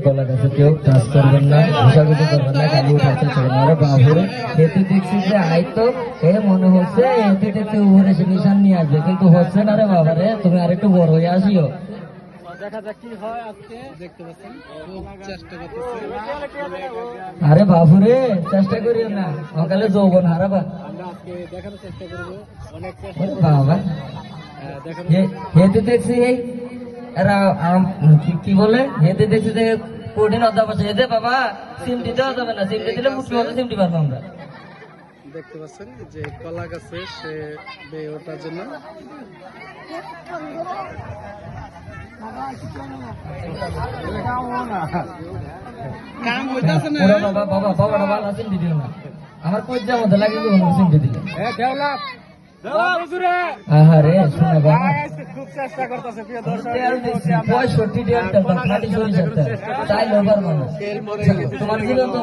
কলা গাছে কেউ টাচ করবেন না, ঘুষাঘুষি করবেন না, খালি উঠাতে চলবেন না। বাবুরে হেঁটে দেখছি যে আইতো এ মনে হচ্ছে হেঁটে দেখতে উপরে সে নিশান নিয়ে আসবে, কিন্তু হচ্ছে না রে বাবা রে, তুমি আরেকটু বড় হয়ে আসিও। দেখা যাক কি হয় আজকে। দেখতে পাচ্ছেন খুব চেষ্টা করতেছে। আরে বাবুরে চেষ্টা করিও না, সকালে যৌবন হারাবা। আমরা আজকে দেখানোর চেষ্টা করবো, অনেক চেষ্টা ওরে করবো। বাবা দেখানোর হেঁটে দেখছি এই এরা কি বলে, হেঁটে দেখছি যে কঠিন অধ্যাপক হেঁটে বাবা সিমটি দেওয়া যাবে না, সিমটি দিলে মুক্তি হতে সিমটি পারবো আমরা। দেখতে পাচ্ছেন যে কলা গাছে সে বেয়ে ওঠার জন্য কাম হইতাছে না। ওরে বাবা বাবা বাবাটা ভালো সিমটি দিও না, আমার পয়সা মধ্যে লাগে সিমটি দিলে। আহারে শোনা বাবা খুব চেষ্টা করতেছে প্রিয় দর্শক। 65 টাকা খাটি 40 টাকা তাই লোবার মানুষ তোমার জীবন তো